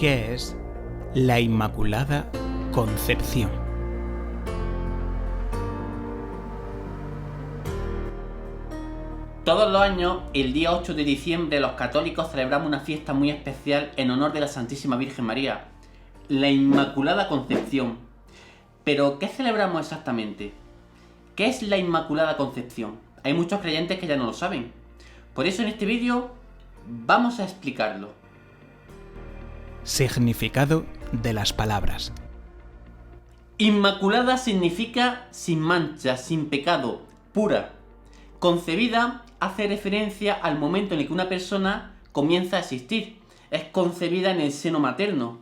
¿Qué es la Inmaculada Concepción? Todos los años, el día 8 de diciembre, los católicos celebramos una fiesta muy especial en honor de la Santísima Virgen María, la Inmaculada Concepción. Pero, ¿qué celebramos exactamente? ¿Qué es la Inmaculada Concepción? Hay muchos creyentes que ya no lo saben. Por eso en este vídeo vamos a explicarlo. Significado de las palabras. Inmaculada significa sin mancha, sin pecado, pura. Concebida hace referencia al momento en el que una persona comienza a existir. Es concebida en el seno materno.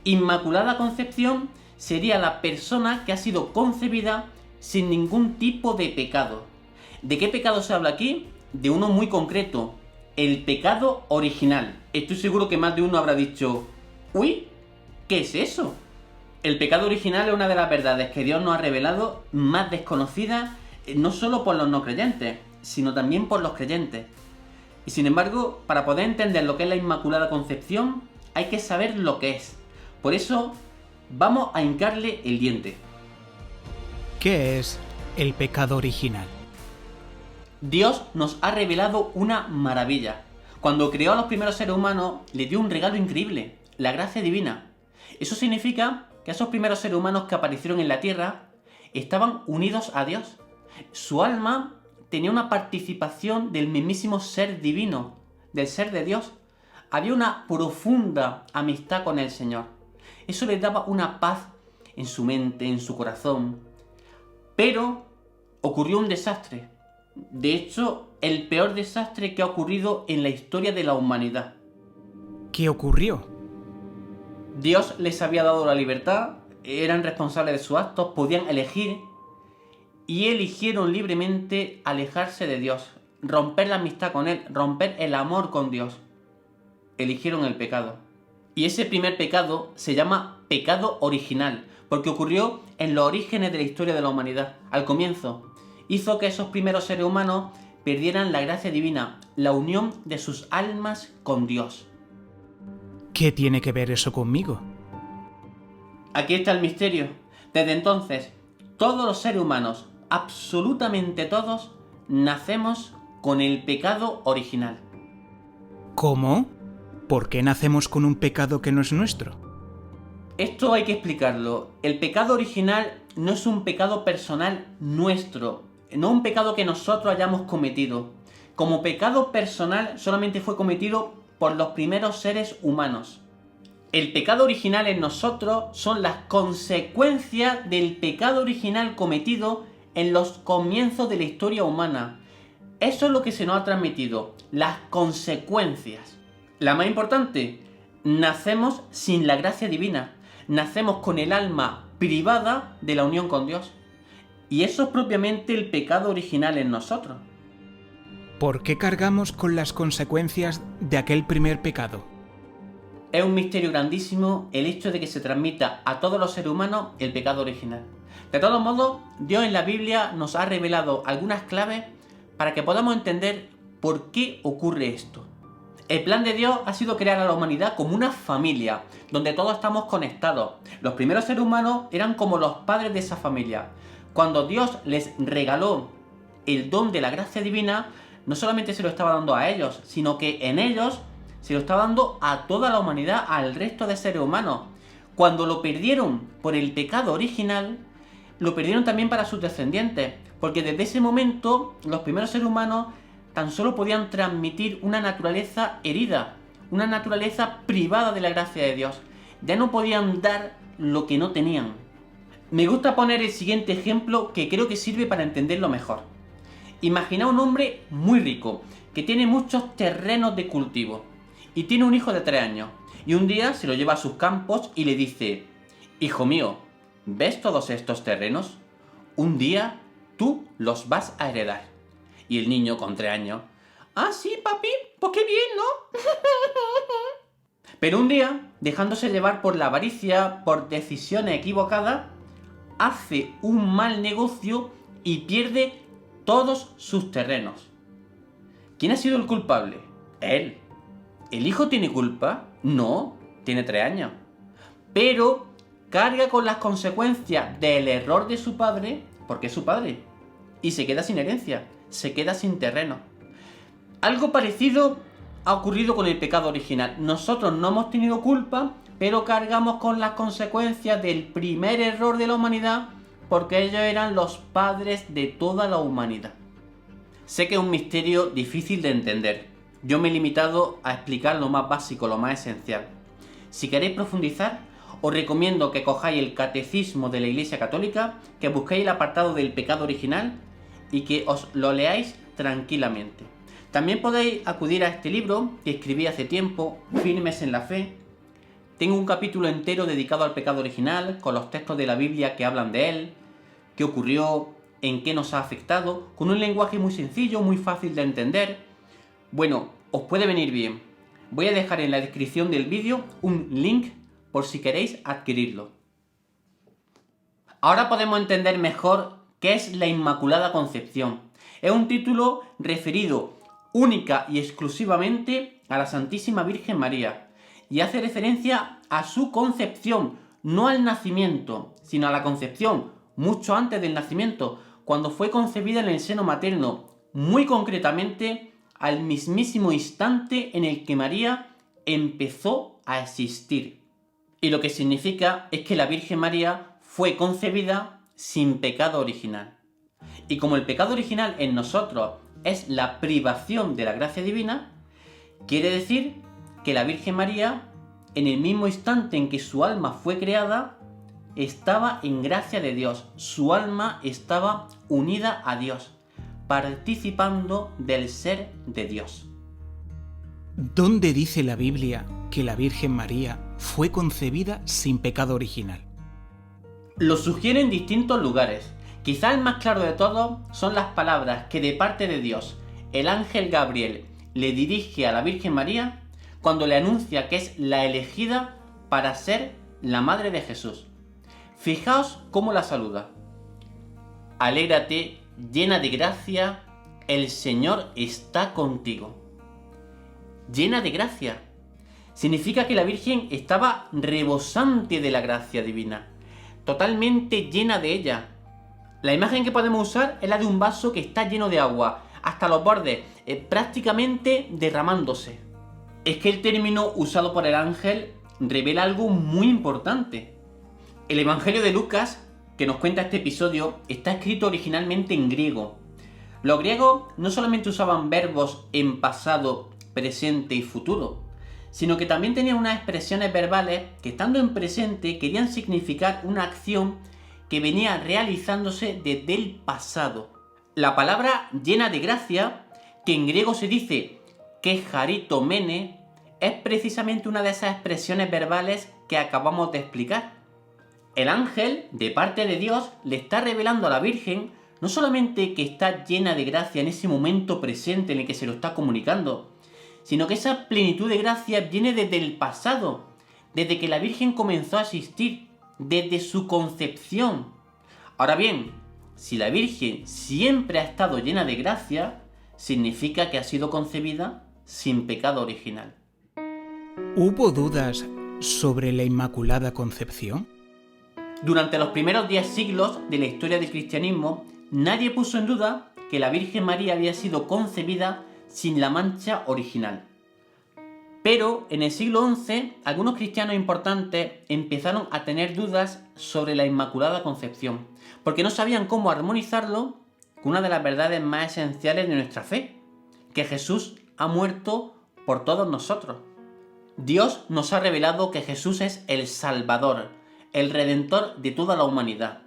Inmaculada Concepción sería la persona que ha sido concebida sin ningún tipo de pecado. ¿De qué pecado se habla aquí? De uno muy concreto, el pecado original. Estoy seguro que más de uno habrá dicho, uy, ¿qué es eso? El pecado original es una de las verdades que Dios nos ha revelado más desconocidas, no solo por los no creyentes, sino también por los creyentes. Y sin embargo, para poder entender lo que es la Inmaculada Concepción, hay que saber lo que es. Por eso, vamos a hincarle el diente. ¿Qué es el pecado original? Dios nos ha revelado una maravilla. Cuando creó a los primeros seres humanos, les dio un regalo increíble, la gracia divina. Eso significa que esos primeros seres humanos que aparecieron en la tierra estaban unidos a Dios. Su alma tenía una participación del mismísimo ser divino, del ser de Dios. Había una profunda amistad con el Señor. Eso les daba una paz en su mente, en su corazón. Pero ocurrió un desastre. De hecho, el peor desastre que ha ocurrido en la historia de la humanidad. ¿Qué ocurrió? Dios les había dado la libertad, eran responsables de sus actos, podían elegir y eligieron libremente alejarse de Dios, romper la amistad con Él, romper el amor con Dios. Eligieron el pecado. Y ese primer pecado se llama pecado original, porque ocurrió en los orígenes de la historia de la humanidad, al comienzo. Hizo que esos primeros seres humanos perdieran la gracia divina, la unión de sus almas con Dios. ¿Qué tiene que ver eso conmigo? Aquí está el misterio. Desde entonces, todos los seres humanos, absolutamente todos, nacemos con el pecado original. ¿Cómo? ¿Por qué nacemos con un pecado que no es nuestro? Esto hay que explicarlo. El pecado original no es un pecado personal nuestro, no un pecado que nosotros hayamos cometido. Como pecado personal solamente fue cometido por los primeros seres humanos. El pecado original en nosotros son las consecuencias del pecado original cometido en los comienzos de la historia humana. Eso es lo que se nos ha transmitido, las consecuencias. La más importante, nacemos sin la gracia divina. Nacemos con el alma privada de la unión con Dios. Y eso es propiamente el pecado original en nosotros. ¿Por qué cargamos con las consecuencias de aquel primer pecado? Es un misterio grandísimo el hecho de que se transmita a todos los seres humanos el pecado original. De todos modos, Dios en la Biblia nos ha revelado algunas claves para que podamos entender por qué ocurre esto. El plan de Dios ha sido crear a la humanidad como una familia, donde todos estamos conectados. Los primeros seres humanos eran como los padres de esa familia. Cuando Dios les regaló el don de la gracia divina, no solamente se lo estaba dando a ellos, sino que en ellos se lo estaba dando a toda la humanidad, al resto de seres humanos. Cuando lo perdieron por el pecado original, lo perdieron también para sus descendientes, porque desde ese momento los primeros seres humanos tan solo podían transmitir una naturaleza herida, una naturaleza privada de la gracia de Dios. Ya no podían dar lo que no tenían. Me gusta poner el siguiente ejemplo que creo que sirve para entenderlo mejor. Imagina un hombre muy rico, que tiene muchos terrenos de cultivo, y tiene un hijo de 3 años, y un día se lo lleva a sus campos y le dice, hijo mío, ¿ves todos estos terrenos? Un día tú los vas a heredar. Y el niño con 3 años, ah, sí, papi, pues qué bien, ¿no? Pero un día, dejándose llevar por la avaricia, por decisiones equivocadas, hace un mal negocio y pierde todos sus terrenos. ¿Quién ha sido el culpable? Él. ¿El hijo tiene culpa? No. tiene 3 años. Pero carga con las consecuencias del error de su padre, porque es su padre, y se queda sin herencia, se queda sin terreno. Algo parecido ha ocurrido con el pecado original. Nosotros no hemos tenido culpa, pero cargamos con las consecuencias del primer error de la humanidad, porque ellos eran los padres de toda la humanidad. Sé que es un misterio difícil de entender. Yo me he limitado a explicar lo más básico, lo más esencial. Si queréis profundizar, os recomiendo que cojáis el Catecismo de la Iglesia Católica, que busquéis el apartado del pecado original y que os lo leáis tranquilamente. También podéis acudir a este libro que escribí hace tiempo, Firmes en la Fe. Tengo un capítulo entero dedicado al pecado original, con los textos de la Biblia que hablan de él, qué ocurrió, en qué nos ha afectado, con un lenguaje muy sencillo, muy fácil de entender. Bueno, os puede venir bien. Voy a dejar en la descripción del vídeo un link por si queréis adquirirlo. Ahora podemos entender mejor qué es la Inmaculada Concepción. Es un título referido única y exclusivamente a la Santísima Virgen María y hace referencia a su concepción, no al nacimiento, sino a la concepción, mucho antes del nacimiento, cuando fue concebida en el seno materno, muy concretamente al mismísimo instante en el que María empezó a existir. Y lo que significa es que la Virgen María fue concebida sin pecado original. Y como el pecado original en nosotros es la privación de la gracia divina, quiere decir que la Virgen María, en el mismo instante en que su alma fue creada, estaba en gracia de Dios. Su alma estaba unida a Dios, participando del ser de Dios. ¿Dónde dice la Biblia que la Virgen María fue concebida sin pecado original? Lo sugiere en distintos lugares. Quizá el más claro de todos son las palabras que de parte de Dios el ángel Gabriel le dirige a la Virgen María cuando le anuncia que es la elegida para ser la madre de Jesús. Fijaos cómo la saluda. Alégrate, llena de gracia, el Señor está contigo. Llena de gracia. Significa que la Virgen estaba rebosante de la gracia divina, totalmente llena de ella. La imagen que podemos usar es la de un vaso que está lleno de agua, hasta los bordes, prácticamente derramándose. Es que el término usado por el ángel revela algo muy importante. El Evangelio de Lucas, que nos cuenta este episodio, está escrito originalmente en griego. Los griegos no solamente usaban verbos en pasado, presente y futuro, sino que también tenían unas expresiones verbales que, estando en presente, querían significar una acción que venía realizándose desde el pasado. La palabra llena de gracia, que en griego se dice que charitomene, es precisamente una de esas expresiones verbales que acabamos de explicar. El ángel, de parte de Dios, le está revelando a la Virgen no solamente que está llena de gracia en ese momento presente en el que se lo está comunicando, sino que esa plenitud de gracia viene desde el pasado, desde que la Virgen comenzó a existir, desde su concepción. Ahora bien, si la Virgen siempre ha estado llena de gracia, significa que ha sido concebida sin pecado original. ¿Hubo dudas sobre la Inmaculada Concepción? Durante los primeros 10 siglos de la historia del cristianismo, nadie puso en duda que la Virgen María había sido concebida sin la mancha original. Pero en el siglo XI, algunos cristianos importantes empezaron a tener dudas sobre la Inmaculada Concepción, porque no sabían cómo armonizarlo con una de las verdades más esenciales de nuestra fe, que Jesús ha muerto por todos nosotros. Dios nos ha revelado que Jesús es el Salvador, el Redentor de toda la humanidad.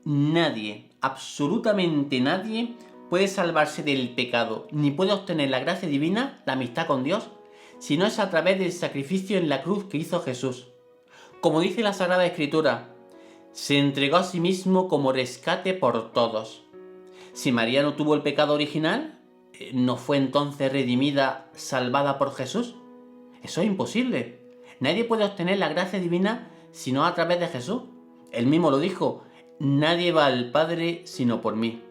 Nadie, absolutamente nadie, puede salvarse del pecado, ni puede obtener la gracia divina, la amistad con Dios, si no es a través del sacrificio en la cruz que hizo Jesús. Como dice la Sagrada Escritura, se entregó a sí mismo como rescate por todos. Si María no tuvo el pecado original, ¿no fue entonces redimida, salvada por Jesús? Eso es imposible. Nadie puede obtener la gracia divina sino a través de Jesús. Él mismo lo dijo, nadie va al Padre sino por mí.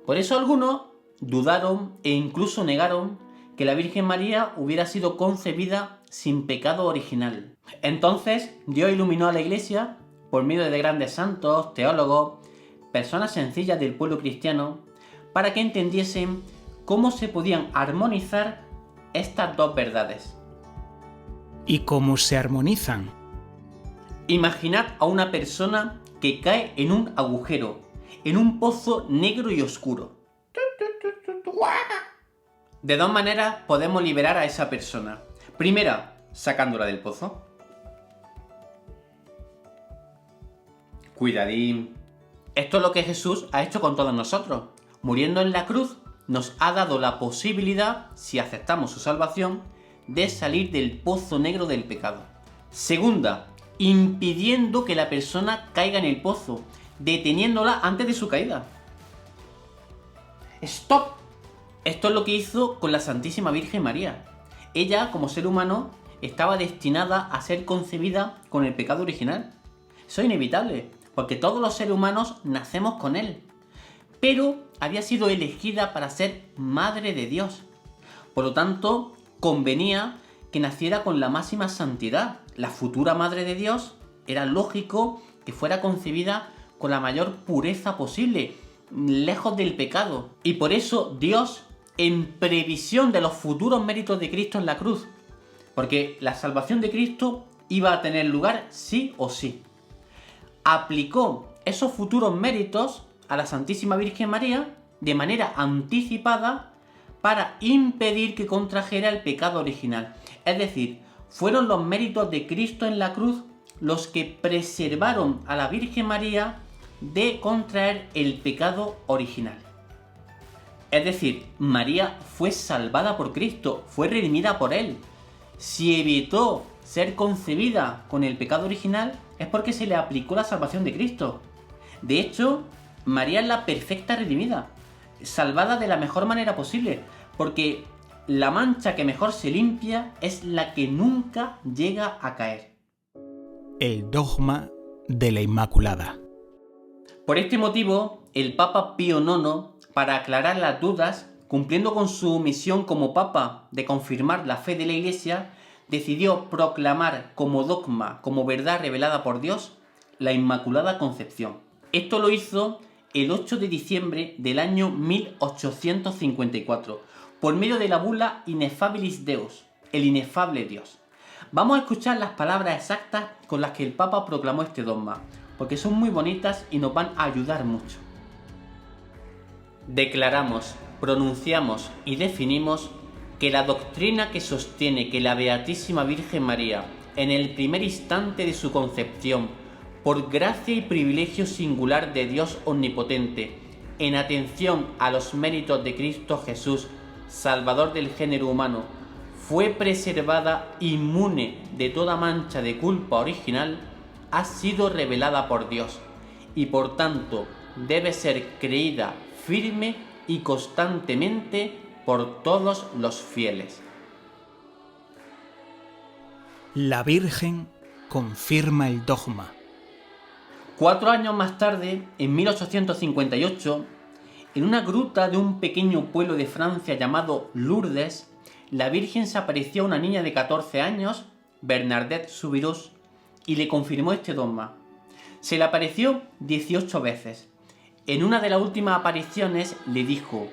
Por eso algunos dudaron e incluso negaron que la Virgen María hubiera sido concebida sin pecado original. Entonces, Dios iluminó a la Iglesia por medio de grandes santos, teólogos, personas sencillas del pueblo cristiano, para que entendiesen cómo se podían armonizar estas dos verdades. ¿Y cómo se armonizan? Imaginad a una persona que cae en un agujero, en un pozo negro y oscuro. De dos maneras podemos liberar a esa persona. Primera, sacándola del pozo. Cuidadín. Esto es lo que Jesús ha hecho con todos nosotros. Muriendo en la cruz, nos ha dado la posibilidad, si aceptamos su salvación, de salir del pozo negro del pecado. Segunda, impidiendo que la persona caiga en el pozo, deteniéndola antes de su caída. ¡Stop! Esto es lo que hizo con la Santísima Virgen María. Ella, como ser humano, estaba destinada a ser concebida con el pecado original. Eso es inevitable, porque todos los seres humanos nacemos con él. Pero había sido elegida para ser madre de Dios. Por lo tanto, convenía que naciera con la máxima santidad. La futura madre de Dios era lógico que fuera concebida con la mayor pureza posible, lejos del pecado. Y por eso Dios, en previsión de los futuros méritos de Cristo en la cruz, porque la salvación de Cristo iba a tener lugar sí o sí, aplicó esos futuros méritos a la Santísima Virgen María de manera anticipada para impedir que contrajera el pecado original. Es decir, fueron los méritos de Cristo en la cruz los que preservaron a la Virgen María de contraer el pecado original. Es decir, María fue salvada por Cristo, fue redimida por Él. Si evitó ser concebida con el pecado original, es porque se le aplicó la salvación de Cristo. De hecho, María es la perfecta redimida, salvada de la mejor manera posible, porque la mancha que mejor se limpia es la que nunca llega a caer. El dogma de la Inmaculada. Por este motivo, el Papa Pío IX, para aclarar las dudas, cumpliendo con su misión como Papa de confirmar la fe de la Iglesia, decidió proclamar como dogma, como verdad revelada por Dios, la Inmaculada Concepción. Esto lo hizo el 8 de diciembre del año 1854, por medio de la bula Ineffabilis Deus, el inefable Dios. Vamos a escuchar las palabras exactas con las que el Papa proclamó este dogma, porque son muy bonitas y nos van a ayudar mucho. Declaramos, pronunciamos y definimos que la doctrina que sostiene que la Beatísima Virgen María, en el primer instante de su concepción, por gracia y privilegio singular de Dios Omnipotente, en atención a los méritos de Cristo Jesús, Salvador del género humano, fue preservada inmune de toda mancha de culpa original, ha sido revelada por Dios y por tanto debe ser creída firme y constantemente por todos los fieles. La Virgen confirma el dogma. 4 años más tarde, en 1858, en una gruta de un pequeño pueblo de Francia llamado Lourdes, la Virgen se apareció a una niña de 14 años, Bernadette Soubirous, y le confirmó este dogma. Se le apareció 18 veces. En una de las últimas apariciones le dijo: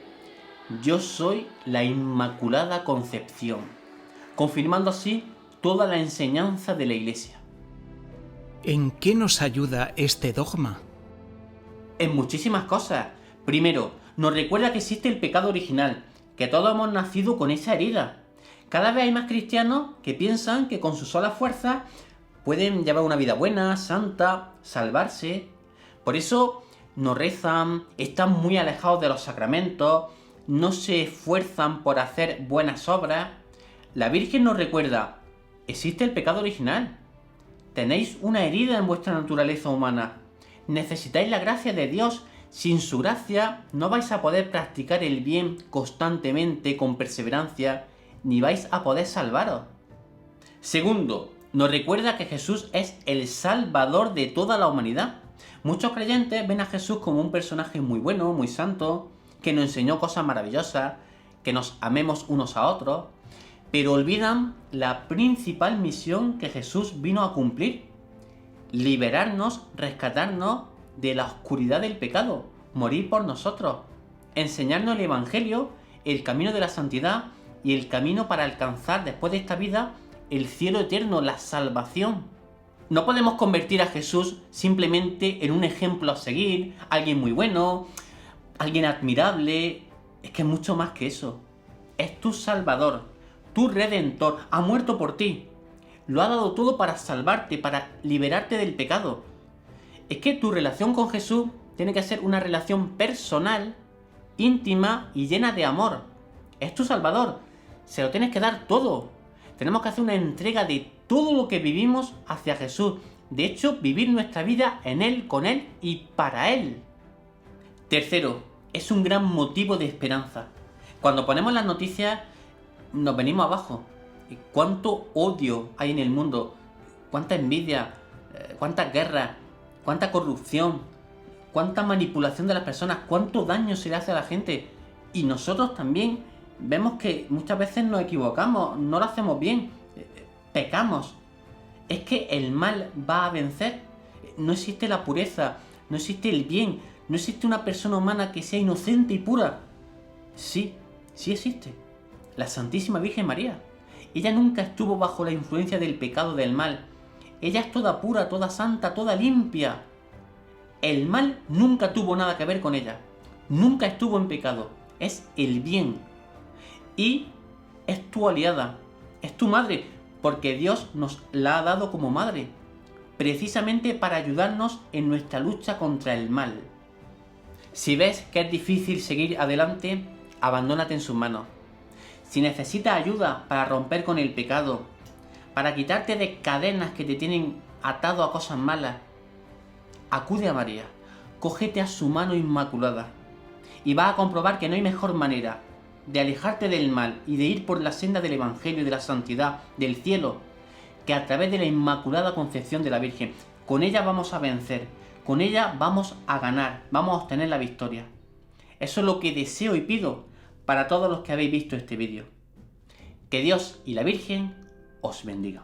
«Yo soy la Inmaculada Concepción», confirmando así toda la enseñanza de la Iglesia. ¿En qué nos ayuda este dogma? En muchísimas cosas. Primero, nos recuerda que existe el pecado original, que todos hemos nacido con esa herida. Cada vez hay más cristianos que piensan que con sus solas fuerzas pueden llevar una vida buena, santa, salvarse. Por eso no rezan, están muy alejados de los sacramentos, no se esfuerzan por hacer buenas obras. La Virgen nos recuerda: existe el pecado original. Tenéis una herida en vuestra naturaleza humana. Necesitáis la gracia de Dios. Sin su gracia no vais a poder practicar el bien constantemente, con perseverancia, ni vais a poder salvaros. Segundo, nos recuerda que Jesús es el Salvador de toda la humanidad. Muchos creyentes ven a Jesús como un personaje muy bueno, muy santo, que nos enseñó cosas maravillosas, que nos amemos unos a otros. pero olvidan la principal misión que Jesús vino a cumplir: liberarnos, rescatarnos de la oscuridad del pecado, morir por nosotros, enseñarnos el Evangelio, el camino de la santidad y el camino para alcanzar después de esta vida el cielo eterno, la salvación. No podemos convertir a Jesús simplemente en un ejemplo a seguir, alguien muy bueno, alguien admirable. Es que es mucho más que eso. Es tu Salvador, tu Redentor, ha muerto por ti. Lo ha dado todo para salvarte, para liberarte del pecado. Es que tu relación con Jesús tiene que ser una relación personal, íntima y llena de amor. Es tu Salvador, se lo tienes que dar todo. Tenemos que hacer una entrega de todo lo que vivimos hacia Jesús. De hecho, vivir nuestra vida en Él, con Él y para Él. Tercero, es un gran motivo de esperanza. Cuando ponemos las noticias, nos venimos abajo. ¿Cuánto odio hay en el mundo? ¿Cuánta envidia? ¿Cuántas guerras? ¿Cuánta corrupción? ¿Cuánta manipulación de las personas? ¿Cuánto daño se le hace a la gente? Y nosotros también vemos que muchas veces nos equivocamos, no lo hacemos bien, pecamos. Es que el mal va a vencer. No existe la pureza, no existe el bien, no existe una persona humana que sea inocente y pura. Sí, sí existe. La Santísima Virgen María. Ella nunca estuvo bajo la influencia del pecado, del mal. Ella es toda pura, toda santa, toda limpia. El mal nunca tuvo nada que ver con ella. Nunca estuvo en pecado. Es el bien. Y es tu aliada. Es tu madre. Porque Dios nos la ha dado como madre. Precisamente para ayudarnos en nuestra lucha contra el mal. Si ves que es difícil seguir adelante, abandónate en sus manos. Si necesitas ayuda para romper con el pecado, para quitarte de cadenas que te tienen atado a cosas malas, acude a María, cógete a su mano inmaculada y vas a comprobar que no hay mejor manera de alejarte del mal y de ir por la senda del Evangelio, de la santidad, del cielo, que a través de la Inmaculada Concepción de la Virgen. Con ella vamos a vencer, con ella vamos a ganar, vamos a obtener la victoria. Eso es lo que deseo y pido para todos los que habéis visto este vídeo. Que Dios y la Virgen os bendigan.